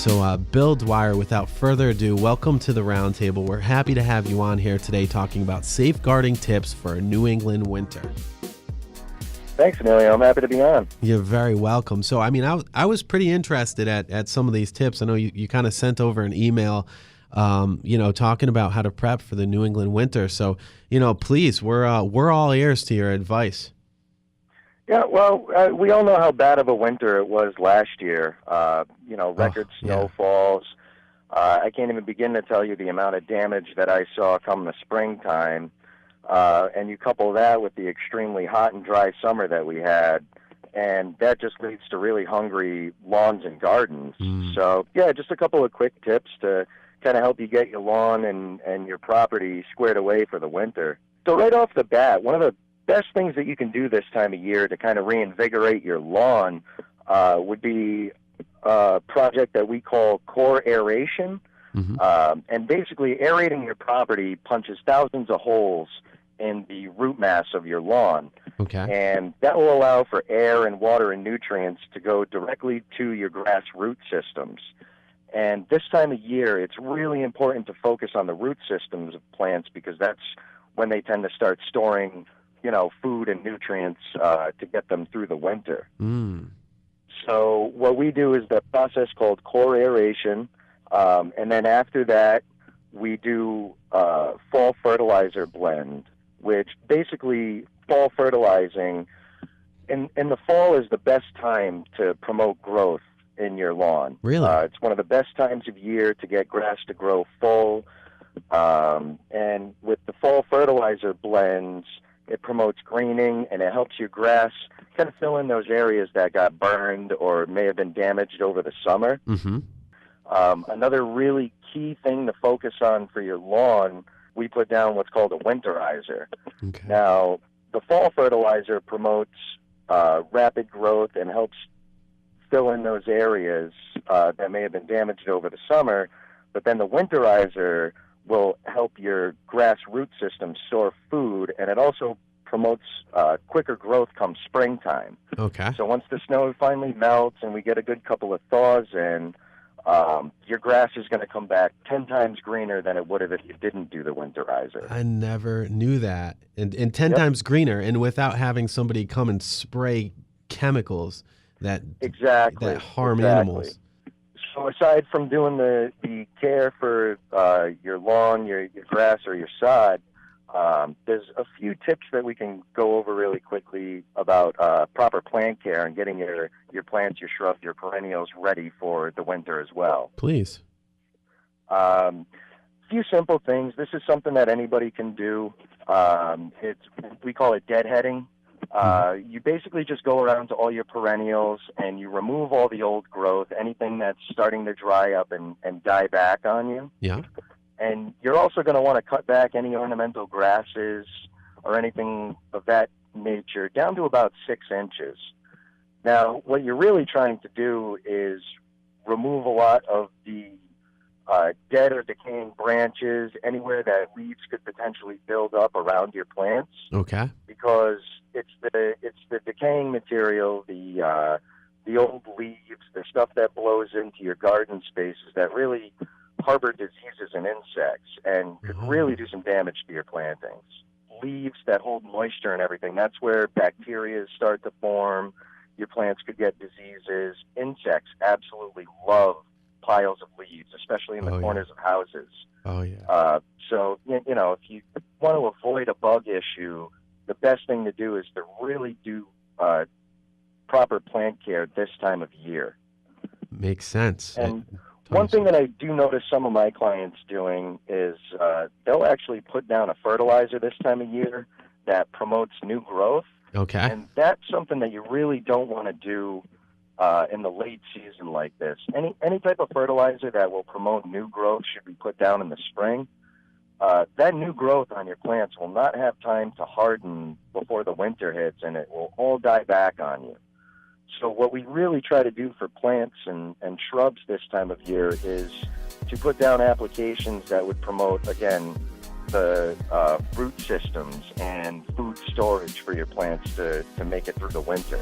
So Bill Dwyer, without further ado, welcome to the roundtable. We're happy to have you on here today talking about safeguarding tips for a New England winter. Thanks, Emilio. I'm happy to be on. You're very welcome. So, I was pretty interested at some of these tips. I know you kind of sent over an email, talking about how to prep for the New England winter. So, please, we're all ears to your advice. Yeah, well, we all know how bad of a winter it was last year. Record snowfalls. I can't even begin to tell you the amount of damage that I saw come the springtime. And you couple that with the extremely hot and dry summer that we had, and that just leads to really hungry lawns and gardens. So, just a couple of quick tips to kind of help you get your lawn and your property squared away for the winter. So right off the bat, one of the best things that you can do this time of year to kind of reinvigorate your lawn would be a project that we call core aeration. And basically aerating your property punches thousands of holes in the root mass of your lawn. Okay. And that will allow for air and water and nutrients to go directly to your grass root systems. And this time of year, it's really important to focus on the root systems of plants because that's when they tend to start storing food and nutrients to get them through the winter. So what we do is the process called core aeration, and then after that, we do fall fertilizer blend, which basically fall fertilizing in the fall is the best time to promote growth in your lawn. Really? It's one of the best times of year to get grass to grow full. And with the fall fertilizer blends, it promotes greening, and it helps your grass kind of fill in those areas that got burned or may have been damaged over the summer. Another really key thing to focus on for your lawn, we put down what's called a winterizer. Okay. Now, the fall fertilizer promotes rapid growth and helps fill in those areas that may have been damaged over the summer, but then the winterizer will help your grass root system store food, and it also promotes quicker growth come springtime. Okay. So once the snow finally melts and we get a good couple of thaws in, your grass is going to come back 10 times greener than it would have if you didn't do the winterizer. I never knew that. And 10 times greener, and without having somebody come and spray chemicals that harm animals. So aside from doing the care for your lawn, your grass, or your sod, there's a few tips that we can go over really quickly about proper plant care and getting your plants, your shrubs, your perennials ready for the winter as well. Please. Few simple things. This is something that anybody can do. We call it deadheading. You basically just go around to all your perennials and you remove all the old growth, anything that's starting to dry up and die back on you. Yeah. And you're also going to want to cut back any ornamental grasses or anything of that nature down to about 6 inches. Now, what you're really trying to do is remove a lot of the dead or decaying branches, anywhere that leaves could potentially build up around your plants. Okay. Because it's the decaying material, the old leaves, the stuff that blows into your garden spaces that really harbor diseases and insects and could really do some damage to your plantings. Leaves that hold moisture and everything, that's where bacteria start to form. Your plants could get diseases. Insects absolutely love piles of leaves, especially in the corners of houses. Oh, yeah. So, if you want to avoid a bug issue, the best thing to do is to really do proper plant care this time of year. Makes sense. And one thing that I do notice some of my clients doing is they'll actually put down a fertilizer this time of year that promotes new growth. Okay. And that's something that you really don't want to do in the late season like this. Any type of fertilizer that will promote new growth should be put down in the spring. That new growth on your plants will not have time to harden before the winter hits, and it will all die back on you. So what we really try to do for plants and shrubs this time of year is to put down applications that would promote, again, the root systems and food storage for your plants to make it through the winter.